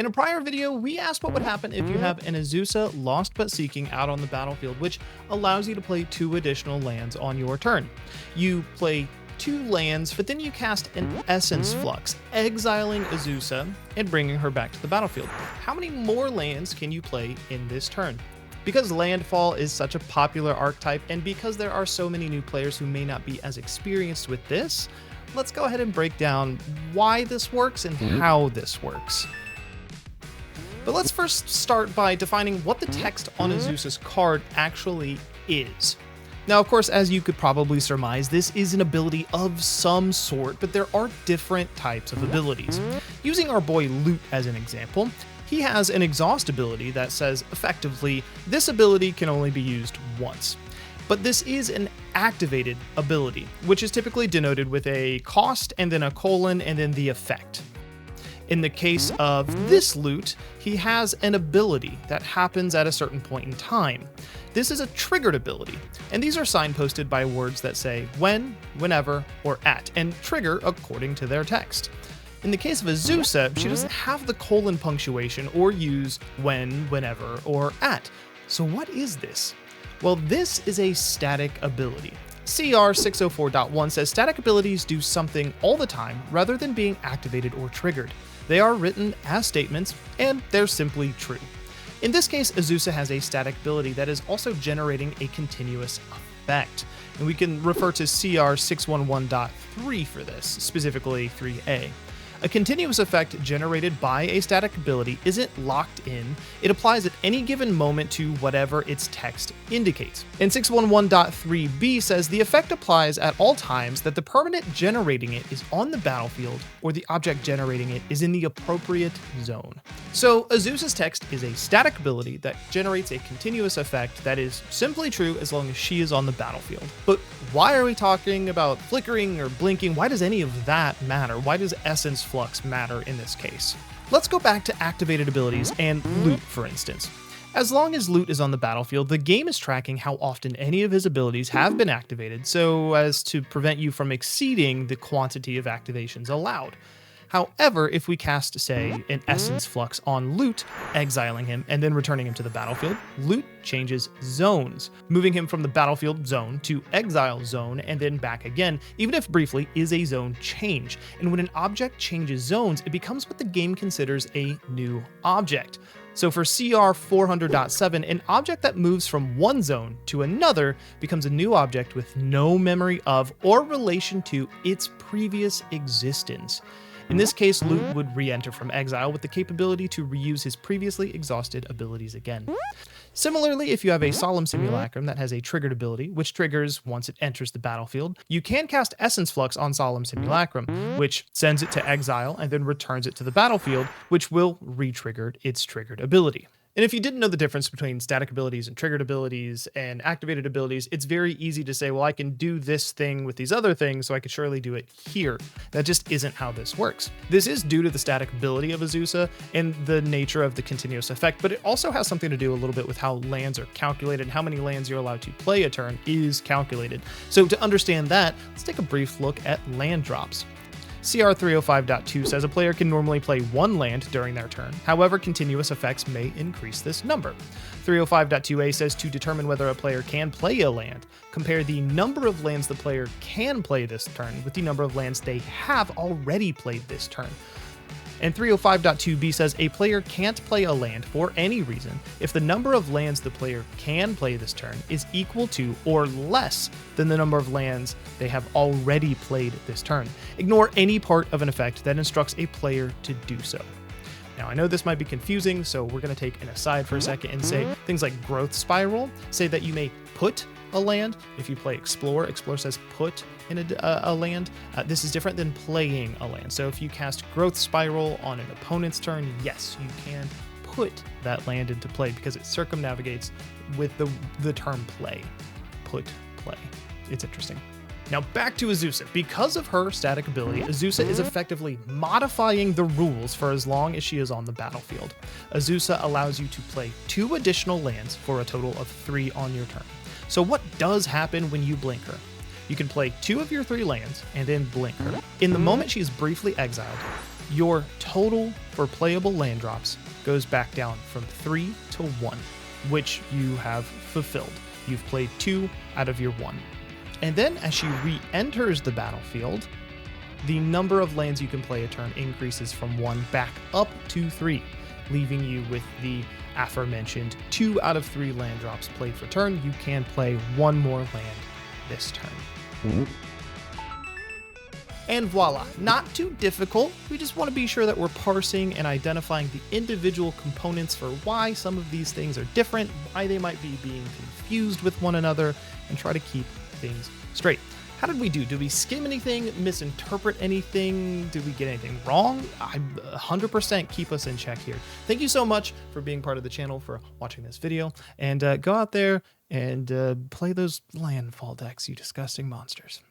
In a prior video, we asked what would happen if you have an Azusa Lost But Seeking out on the battlefield, which allows you to play 2 additional lands on your turn. You play 2 lands, but then you cast an Essence Flux, exiling Azusa and bringing her back to the battlefield. How many more lands can you play in this turn? Because landfall is such a popular archetype, and because there are so many new players who may not be as experienced with this, let's go ahead and break down why this works and how this works. But let's first start by defining what the text on Azusa's card actually is. Now, of course, as you could probably surmise, this is an ability of some sort, but there are different types of abilities. Using our boy Loot as an example, he has an exhaust ability that says, effectively, this ability can only be used once. But this is an activated ability, which is typically denoted with a cost and then a colon and then the effect. In the case of this Loot, he has an ability that happens at a certain point in time. This is a triggered ability, and these are signposted by words that say when, whenever, or at, and trigger according to their text. In the case of Azusa, she doesn't have the colon punctuation or use when, whenever, or at. So what is this? Well, this is a static ability. CR 604.1 says static abilities do something all the time rather than being activated or triggered. They are written as statements, and they're simply true. In this case, Azusa has a static ability that is also generating a continuous effect, and we can refer to CR 611.3 for this, specifically 3A. A continuous effect generated by a static ability isn't locked in, it applies at any given moment to whatever its text indicates. And 611.3b says the effect applies at all times that the permanent generating it is on the battlefield or the object generating it is in the appropriate zone. So Azusa's text is a static ability that generates a continuous effect that is simply true as long as she is on the battlefield. But why are we talking about flickering or blinking? Why does any of that matter? Why does Essence Flux matter in this case? Let's go back to activated abilities and Loot, for instance. As long as Loot is on the battlefield, the game is tracking how often any of his abilities have been activated so as to prevent you from exceeding the quantity of activations allowed. However, if we cast, say, an Essence Flux on Loot, exiling him and then returning him to the battlefield, Loot changes zones. Moving him from the battlefield zone to exile zone and then back again, even if briefly, is a zone change. And when an object changes zones, it becomes what the game considers a new object. So for CR 400.7, an object that moves from one zone to another becomes a new object with no memory of or relation to its previous existence. In this case, Loot would re-enter from exile with the capability to reuse his previously exhausted abilities again. Similarly, if you have a Solemn Simulacrum that has a triggered ability, which triggers once it enters the battlefield, you can cast Essence Flux on Solemn Simulacrum, which sends it to exile and then returns it to the battlefield, which will re-trigger its triggered ability. And if you didn't know the difference between static abilities and triggered abilities and activated abilities, it's very easy to say, well, I can do this thing with these other things, so I could surely do it here. That just isn't how this works. This is due to the static ability of Azusa and the nature of the continuous effect, but it also has something to do a little bit with how lands are calculated. How many lands you're allowed to play a turn is calculated. So to understand that, let's take a brief look at land drops. CR 305.2 says a player can normally play 1 land during their turn. However, continuous effects may increase this number. 305.2a says to determine whether a player can play a land, compare the number of lands the player can play this turn with the number of lands they have already played this turn. And 305.2b says a player can't play a land for any reason if the number of lands the player can play this turn is equal to or less than the number of lands they have already played this turn. Ignore any part of an effect that instructs a player to do so. Now, I know this might be confusing, so we're going to take an aside for a second and say things like Growth Spiral say that you may put a land. If you play Explore, Explore says put in a land. This is different than playing a land. So if you cast Growth Spiral on an opponent's turn, yes, you can put that land into play because it circumnavigates with the term play. Put, play. It's interesting. Now back to Azusa. Because of her static ability, Azusa is effectively modifying the rules for as long as she is on the battlefield. Azusa allows you to play 2 additional lands for a total of 3 on your turn. So what does happen when you blink her? You can play 2 of your 3 lands and then blink her. In the moment she is briefly exiled, your total for playable land drops goes back down from 3 to 1, which you have fulfilled. You've played 2 out of your 1. And then as she re-enters the battlefield, the number of lands you can play a turn increases from 1 back up to 3, leaving you with the aforementioned 2 out of 3 land drops played for turn. You can play 1 more land this turn. And voila, not too difficult. We just want to be sure that we're parsing and identifying the individual components for why some of these things are different, why they might be being confused with one another, and try to keep things straight. How did we do? Did we skim anything, misinterpret anything? Did we get anything wrong? 100% keep us in check here. Thank you so much for being part of the channel, for watching this video, and go out there and play those landfall decks, you disgusting monsters.